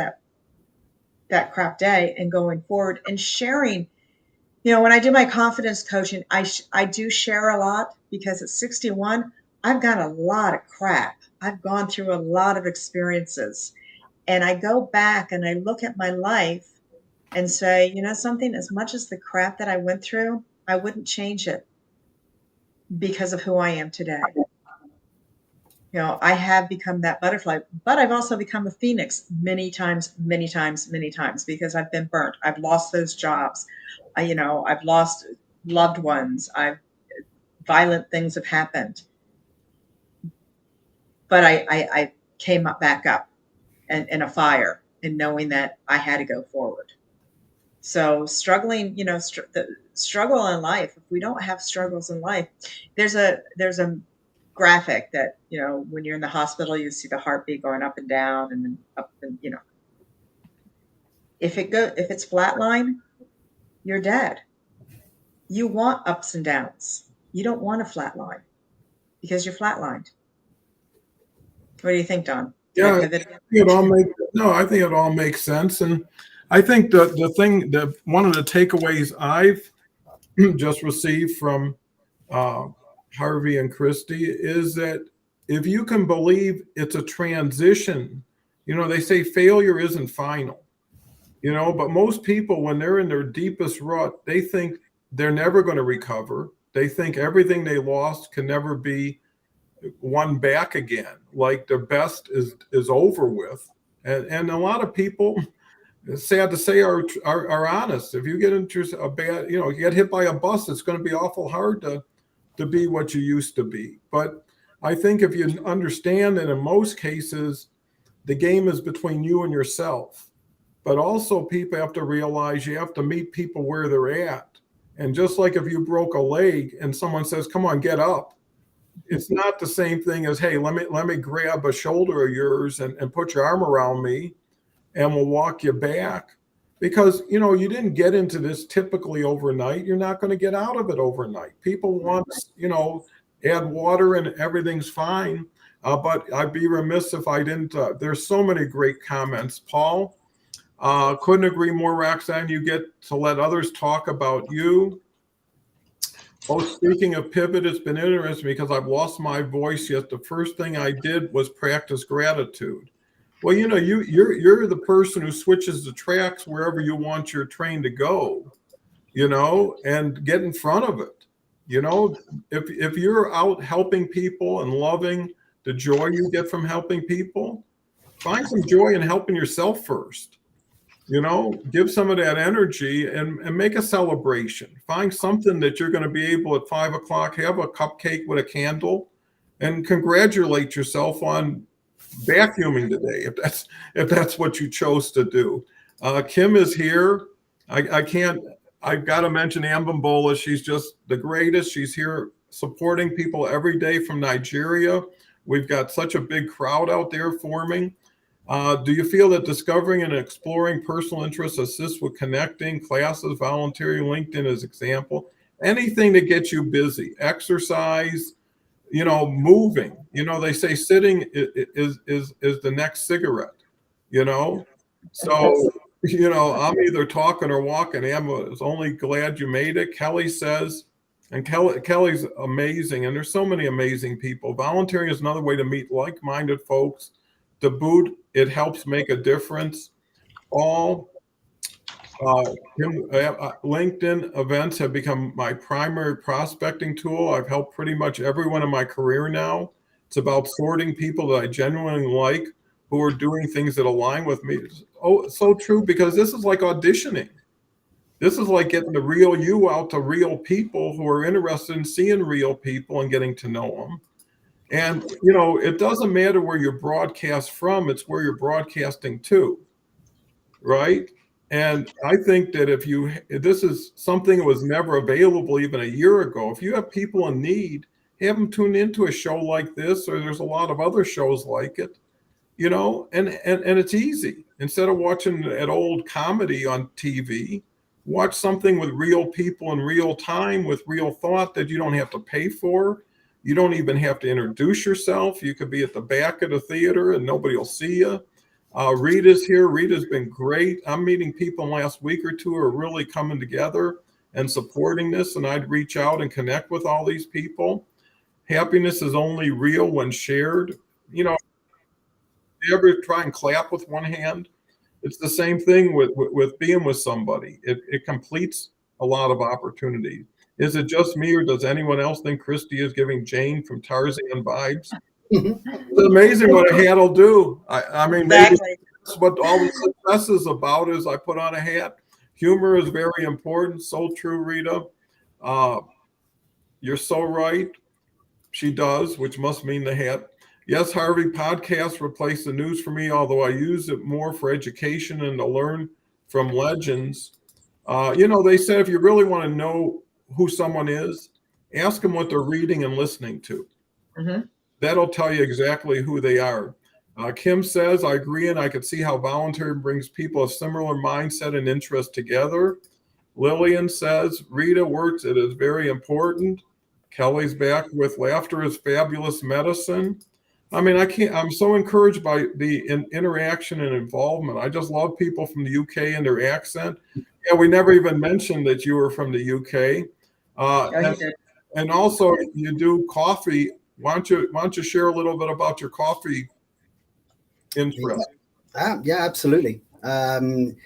that crap day and going forward and sharing. When I do my confidence coaching, I do share a lot, because at 61, I've got a lot of crap. I've gone through a lot of experiences, and I go back and I look at my life and say, something, as much as the crap that I went through, I wouldn't change it because of who I am today. I have become that butterfly, but I've also become a phoenix many times, because I've been burnt. I've lost those jobs. I've lost loved ones. Violent things have happened. But I came back up in a fire, and knowing that I had to go forward. So struggling, the struggle in life, if we don't have struggles in life, there's a graphic that, when you're in the hospital, you see the heartbeat going up and down and then up, and if it's flatline, you're dead. You want ups and downs. You don't want a flat line, because you're flatlined. What do you think, Don? Yeah, I pivot? I think it all makes sense. And I think that one of the takeaways I've just received from uh, Harvey and Christy is that if you can believe it's a transition, they say failure isn't final, but most people, when they're in their deepest rut, they think they're never going to recover. They think everything they lost can never be won back again. Like the best is over with. And a lot of people, it's sad to say, are honest. If you get into a bad, you get hit by a bus, it's going to be awful hard to be what you used to be. But I think if you understand that in most cases, the game is between you and yourself. But also people have to realize you have to meet people where they're at. And just like if you broke a leg and someone says, come on, get up, it's not the same thing as, hey, let me grab a shoulder of yours and put your arm around me and we'll walk you back. Because, you didn't get into this typically overnight. You're not going to get out of it overnight. People want, add water and everything's fine. But I'd be remiss if I didn't. There's so many great comments. Paul, couldn't agree more, Roxanne. You get to let others talk about you. Oh, speaking of pivot, it's been interesting because I've lost my voice, yet the first thing I did was practice gratitude. Well, you're the person who switches the tracks wherever you want your train to go, and get in front of it. If you're out helping people and loving the joy you get from helping people, find some joy in helping yourself first. Give some of that energy and make a celebration. Find something that you're going to be able at 5:00, have a cupcake with a candle and congratulate yourself on vacuuming today, if that's what you chose to do. Kim is here. I've got to mention Ambambola. She's just the greatest. She's here supporting people every day from Nigeria. We've got such a big crowd out there forming. Do you feel that discovering and exploring personal interests assists with connecting, classes, volunteering, LinkedIn as example, anything that gets you busy, exercise, moving, they say sitting is the next cigarette, so, I'm either talking or walking. I was only glad you made it. Kelly says, and Kelly's amazing. And there's so many amazing people. Volunteering is another way to meet like-minded folks. To boot, it helps make a difference. LinkedIn events have become my primary prospecting tool. I've helped pretty much everyone in my career now. It's about sorting people that I genuinely like who are doing things that align with me. Oh, it's so true, because this is like auditioning. This is like getting the real you out to real people who are interested in seeing real people and getting to know them. And, it doesn't matter where you broadcast from, it's where you're broadcasting to, right? And I think that if this is something that was never available even a year ago, if you have people in need, have them tune into a show like this, or there's a lot of other shows like it, and it's easy. Instead of watching an old comedy on TV, watch something with real people in real time with real thought that you don't have to pay for. You don't even have to introduce yourself. You could be at the back of the theater and nobody will see you. Rita's here. Rita's been great. I'm meeting people in the last week or two who are really coming together and supporting this, and I'd reach out and connect with all these people. Happiness is only real when shared. You ever try and clap with one hand? It's the same thing with being with somebody. It completes a lot of opportunity. Is it just me, or does anyone else think Christy is giving Jane from Tarzan vibes? It's amazing what a hat will do. I mean, maybe that's what all the success is about, is I put on a hat. Humor is very important. So true, Rita. You're so right. She does, which must mean the hat. Yes, Harvey, podcasts replace the news for me, although I use it more for education and to learn from legends. They said if you really want to know who someone is, ask them what they're reading and listening to. Mm-hmm. That'll tell you exactly who they are. Kim says, I agree, and I could see how volunteering brings people of similar mindset and interest together. Lillian says, Rita works, it is very important. Kelly's back with laughter is fabulous medicine. I mean, I'm so encouraged by the interaction and involvement. I just love people from the UK and their accent. Yeah, we never even mentioned that you were from the UK. Oh, you And, did. and also you do coffee. Why don't you share a little bit about your coffee interest? Yeah, absolutely. I mean,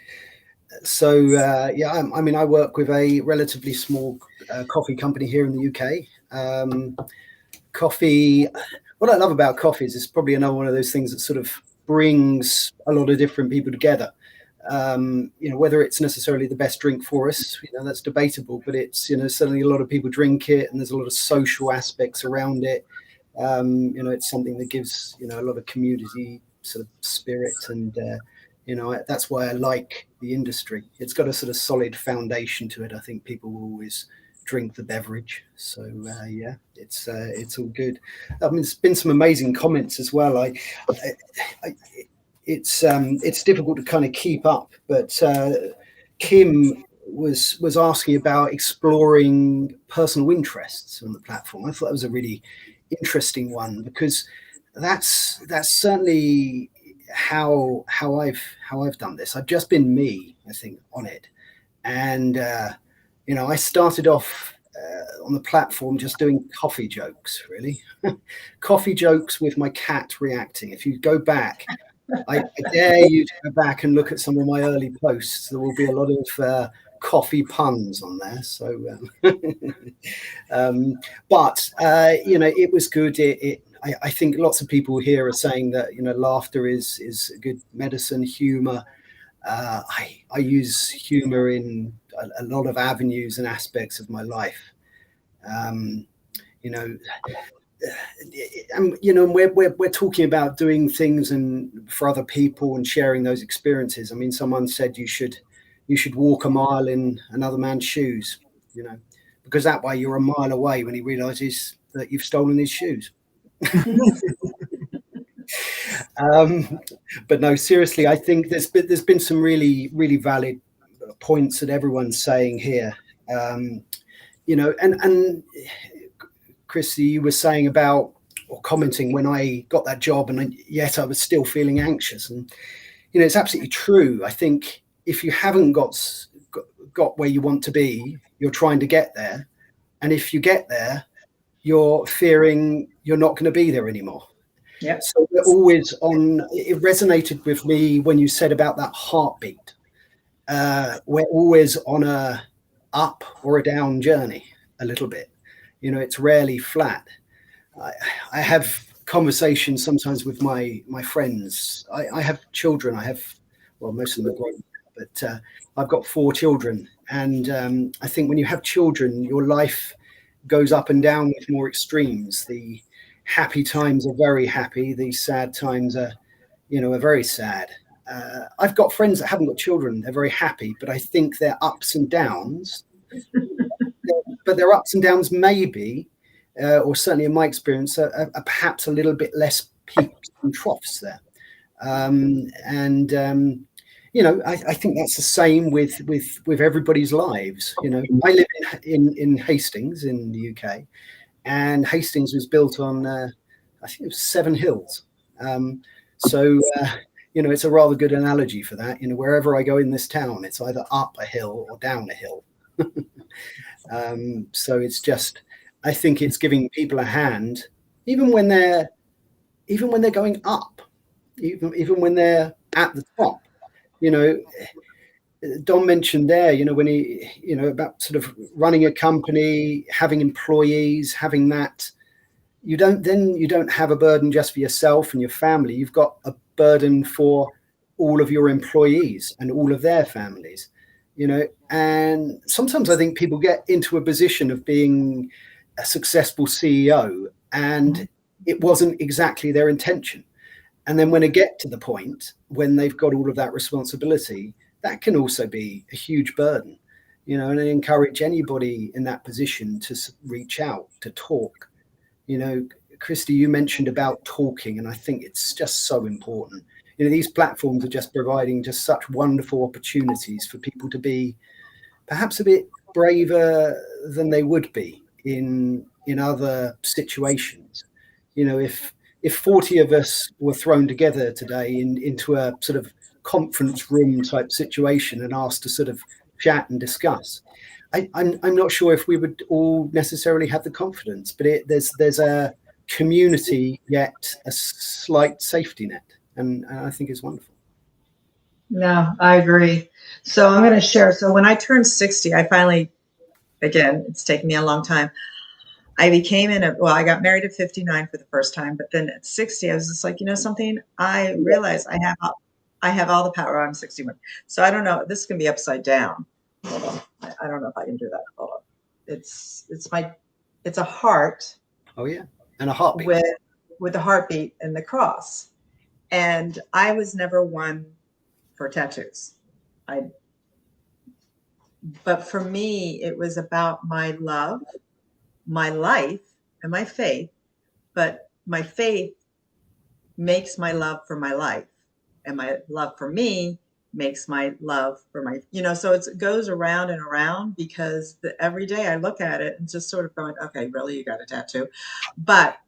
I work with a relatively small coffee company here in the UK. Coffee, what I love about coffee is it's probably another one of those things that sort of brings a lot of different people together. Whether it's necessarily the best drink for us, that's debatable, but it's, certainly a lot of people drink it and there's a lot of social aspects around it. It's something that gives, a lot of community sort of spirit and, that's why I like the industry. It's got a sort of solid foundation to it. I think people will always drink the beverage. So it's all good. I mean, there's been some amazing comments as well. It's difficult to kind of keep up, but Kim was asking about exploring personal interests on the platform. I thought that was a really interesting one because that's certainly how I've done this. I've just been me, I think, on it, and I started off on the platform just doing coffee jokes, really, coffee jokes with my cat reacting. If you go back, I dare you to go back and look at some of my early posts. There will be a lot of coffee puns on there. So, it was good. I think lots of people here are saying that laughter is a good medicine. Humor. I use humor in a lot of avenues and aspects of my life. We're talking about doing things and for other people and sharing those experiences. I mean, someone said you should walk a mile in another man's shoes, because that way you're a mile away when he realizes that you've stolen his shoes. But no, seriously, I think there's been some really, really valid points that everyone's saying here. And Christy, you were saying about or commenting when I got that job, and yet I was still feeling anxious. And it's absolutely true. I think if you haven't got where you want to be, you're trying to get there, and if you get there, you're fearing you're not going to be there anymore. Yep. So we're always on. It resonated with me when you said about that heartbeat. We're always on a up or a down journey a little bit. It's rarely flat. I have conversations sometimes with my friends. I have children. Most of them are grown, but I've got 4 children. And I think when you have children, your life goes up and down with more extremes. The happy times are very happy. The sad times are very sad. I've got friends that haven't got children. They're very happy, but I think their ups and downs, but their ups and downs maybe, or certainly in my experience, are perhaps a little bit less peaks and troughs there. I think that's the same with everybody's lives. I live in Hastings in the UK, and Hastings was built on, I think it was 7 hills. It's a rather good analogy for that. Wherever I go in this town, it's either up a hill or down a hill. So it's just, I think it's giving people a hand, even when they're going up, even when they're at the top. Don mentioned there, when he, about sort of running a company, having employees, having that, you don't have a burden just for yourself and your family. You've got a burden for all of your employees and all of their families, and sometimes I think people get into a position of being a successful CEO and it wasn't exactly their intention. And then when they get to the point when they've got all of that responsibility, that can also be a huge burden, and I encourage anybody in that position to reach out, to talk. Christy, you mentioned about talking, and I think it's just so important. These platforms are just providing just such wonderful opportunities for people to be perhaps a bit braver than they would be in other situations. If if 40 of us were thrown together today into a sort of conference room type situation and asked to sort of chat and discuss, I'm not sure if we would all necessarily have the confidence, but there's a community yet a slight safety net, and I think it's wonderful. No, I agree. So I'm going to share. So when I turned 60, I finally, again, it's taken me a long time. I became I got married at 59 for the first time, but then at 60, I was just like, you know something? I realized I have all the power. I'm 61. So I don't know. This can be upside down. Hold on. I don't know if I can do that. Hold on. It's a heart. Oh yeah, and a heartbeat. With the heartbeat and the cross. And I was never one for tattoos. But for me, it was about my love, my life, and my faith. But my faith makes my love for my life, and my love for me makes my love for my, so it goes around and around, because every day I look at it and just sort of going, okay, really, you got a tattoo? But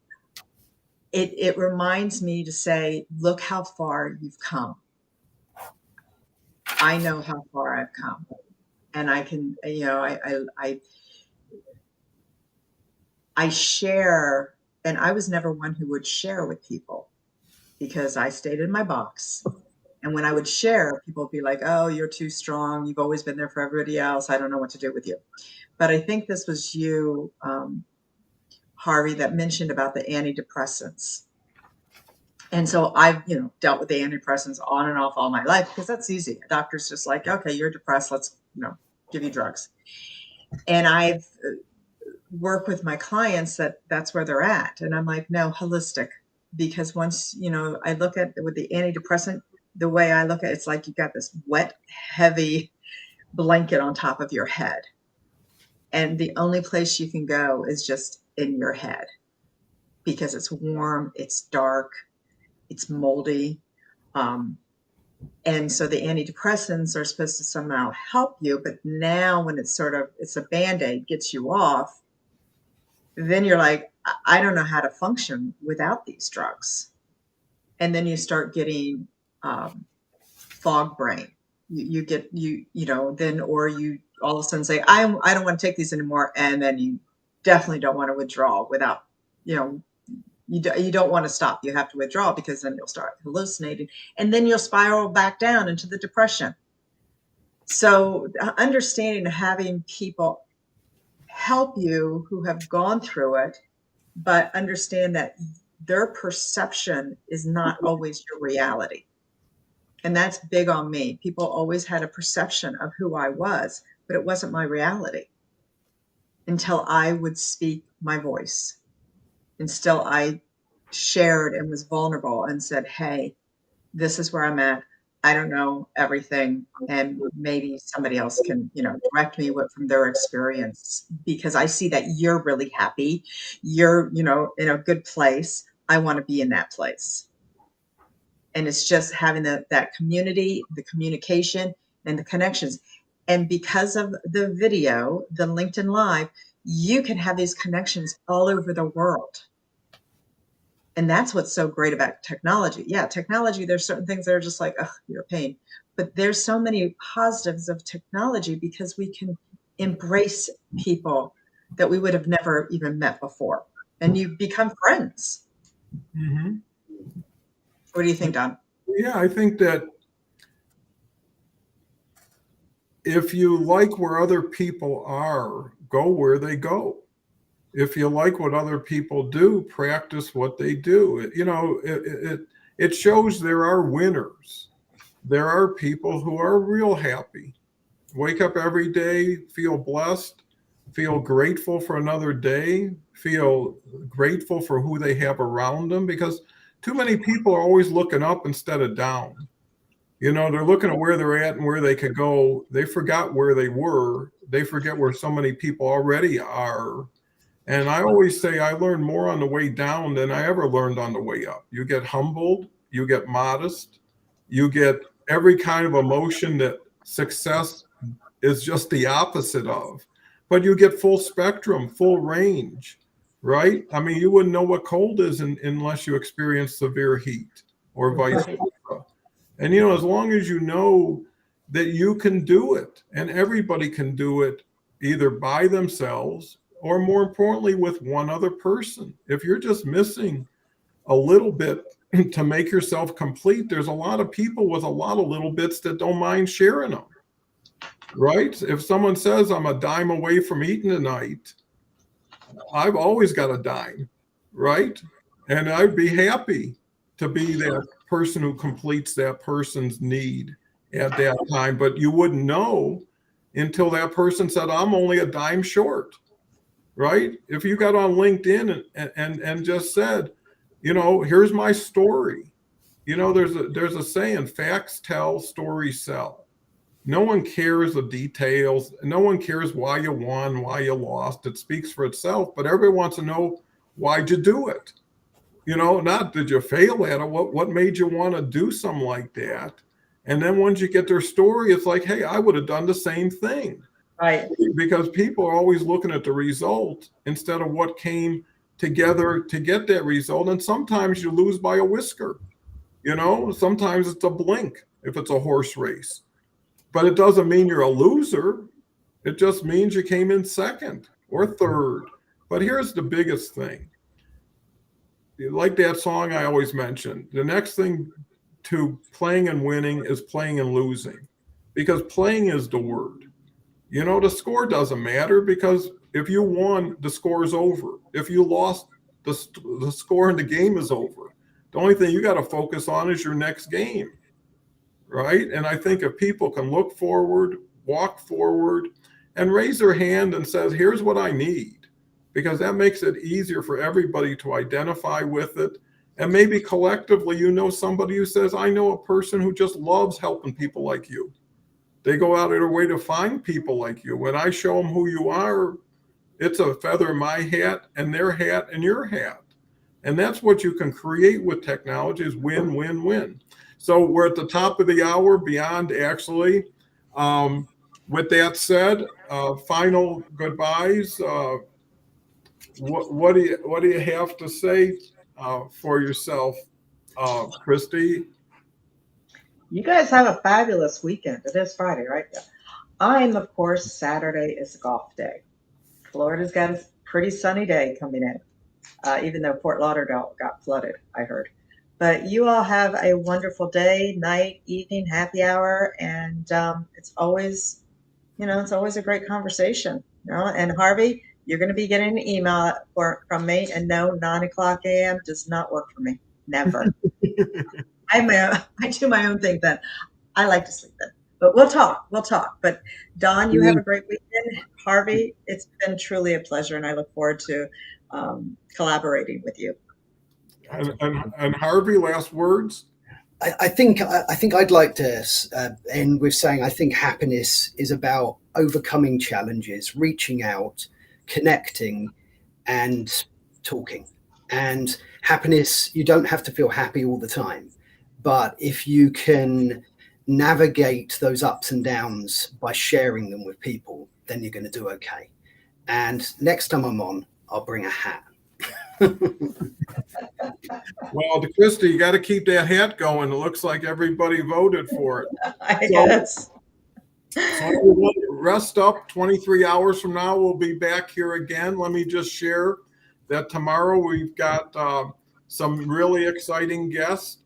it reminds me to say, look how far you've come. I know how far I've come, and I can, I share, and I was never one who would share with people because I stayed in my box. And when I would share, people would be like, oh, you're too strong. You've always been there for everybody else. I don't know what to do with you. But I think this was you, Harvey, that mentioned about the antidepressants. And so I've, dealt with the antidepressants on and off all my life, because that's easy. A doctor's just like, okay, you're depressed. Let's, give you drugs. And I've worked with my clients that's where they're at. And I'm like, no, holistic. Because once, I look at with the antidepressant, the way I look at it, it's like you got this wet, heavy blanket on top of your head. And the only place you can go is just in your head, because it's warm, it's dark, it's moldy. And so the antidepressants are supposed to somehow help you. But now when it's a Band-Aid, gets you off, then you're like, I don't know how to function without these drugs. And then you start getting fog brain. You get, then, or you all of a sudden say, I don't want to take these anymore. And then you definitely don't want to withdraw without, you don't want to stop. You have to withdraw, because then you'll start hallucinating, and then you'll spiral back down into the depression. So understanding, having people help you who have gone through it, but understand that their perception is not always your reality. And that's big on me. People always had a perception of who I was, but it wasn't my reality until I would speak my voice. And still I shared and was vulnerable and said, hey, this is where I'm at. I don't know everything. And maybe somebody else can, direct me from their experience, because I see that you're really happy. You're, in a good place. I want to be in that place. And it's just having that community, the communication, and the connections. And because of the video, the LinkedIn Live, you can have these connections all over the world. And that's what's so great about technology. Yeah, technology, there's certain things that are just like, oh, you're a pain. But there's so many positives of technology, because we can embrace people that we would have never even met before. And you become friends. Mm-hmm. What do you think, Don? Yeah, I think that if you like where other people are, go where they go. If you like what other people do, practice what they do. It shows there are winners. There are people who are real happy. Wake up every day, feel blessed, feel grateful for another day, feel grateful for who they have around them, because too many people are always looking up instead of down. They're looking at where they're at and where they could go. They forgot where they were. They forget where so many people already are. And I always say I learned more on the way down than I ever learned on the way up. You get humbled, you get modest, you get every kind of emotion that success is just the opposite of. But you get full spectrum, full range. right? I mean, you wouldn't know what cold is unless you experience severe heat or vice Right. versa. And, you know, as long as you know that you can do it and everybody can do it either by themselves or more importantly with one other person. If you're just missing a little bit to make yourself complete, there's a lot of people with a lot of little bits that don't mind sharing them, right? If someone says I'm a dime away from eating tonight, I've always got a dime, right? And I'd be happy to be that person who completes that person's need at that time. But you wouldn't know until that person said, I'm only a dime short, right? If you got on LinkedIn and just said, you know, here's my story. You know, there's a saying, facts tell, stories sell. No one cares the details. No one cares why you won, why you lost. It speaks for itself, but everybody wants to know, why'd you do it? You know, not did you fail at it? What made you want to do something like that? And then once you get their story, it's like, hey, I would have done the same thing. Right. Because people are always looking at the result instead of what came together to get that result. And sometimes you lose by a whisker. You know, sometimes it's a blink if it's a horse race. But it doesn't mean you're a loser. It just means you came in second or third. But here's the biggest thing. Like that song I always mention, the next thing to playing and winning is playing and losing, because playing is the word. You know, the score doesn't matter, because if you won, the score is over. If you lost, the score in the game is over. The only thing you got to focus on is your next game, right? And I think if people can look forward, walk forward, and raise their hand and says, here's what I need, because that makes it easier for everybody to identify with it. And maybe collectively, you know, somebody who says, I know a person who just loves helping people like you. They go out of their way to find people like you. When I show them who you are, it's a feather in my hat and their hat and your hat. And that's what you can create with technology, is win, win, win. So we're at the top of the hour, beyond actually. With that said, final goodbyes. What do you have to say for yourself, Christy? You guys have a fabulous weekend. It is Friday, right? Yeah. I'm, of course, Saturday is golf day. Florida's got a pretty sunny day coming in, even though Fort Lauderdale got flooded, I heard. But you all have a wonderful day, night, evening, happy hour, and it's always, it's always a great conversation. And Harvey, you're going to be getting an email from me, and no, 9:00 a.m. does not work for me. Never. I do my own thing then. I like to sleep then. But we'll talk. We'll talk. But Don, you have a great weekend. Harvey, it's been truly a pleasure, and I look forward to collaborating with you. And Harvey, last words. I think I'd like to end with saying I think happiness is about overcoming challenges, reaching out, connecting, and talking. And happiness, you don't have to feel happy all the time, but if you can navigate those ups and downs by sharing them with people, then you're going to do okay. And next time I'm on, I'll bring a hat. Well, Christy, you got to keep that hat going. It looks like everybody voted for it. I guess. So rest up. 23 hours from now, we'll be back here again. Let me just share that tomorrow we've got some really exciting guests.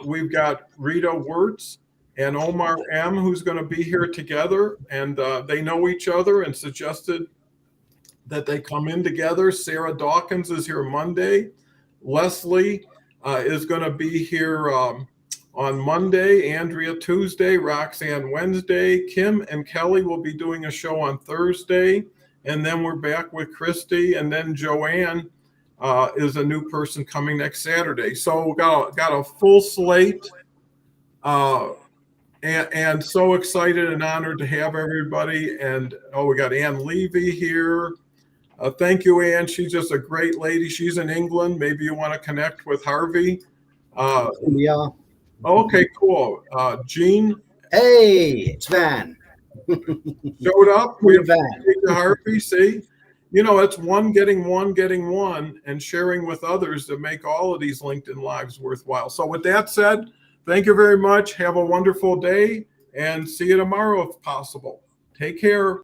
We've got Rita Wirtz and Omar M., who's going to be here together, and they know each other and suggested that they come in together. Sarah Dawkins is here Monday. Leslie is going to be here on Monday, Andrea Tuesday, Roxanne Wednesday. Kim and Kelly will be doing a show on Thursday, and then we're back with Christy, and then Joanne is a new person coming next Saturday. So we got a full slate, and so excited and honored to have everybody. And we got Ann Levy here. Thank you, Ann. She's just a great lady. She's in England. Maybe you want to connect with Harvey. We are. Okay, cool. Gene. Hey, it's Van. Showed up. We Van. appreciate you, Harvey. See? you know, it's one, and sharing with others to make all of these LinkedIn lives worthwhile. So with that said, thank you very much. Have a wonderful day and see you tomorrow if possible. Take care.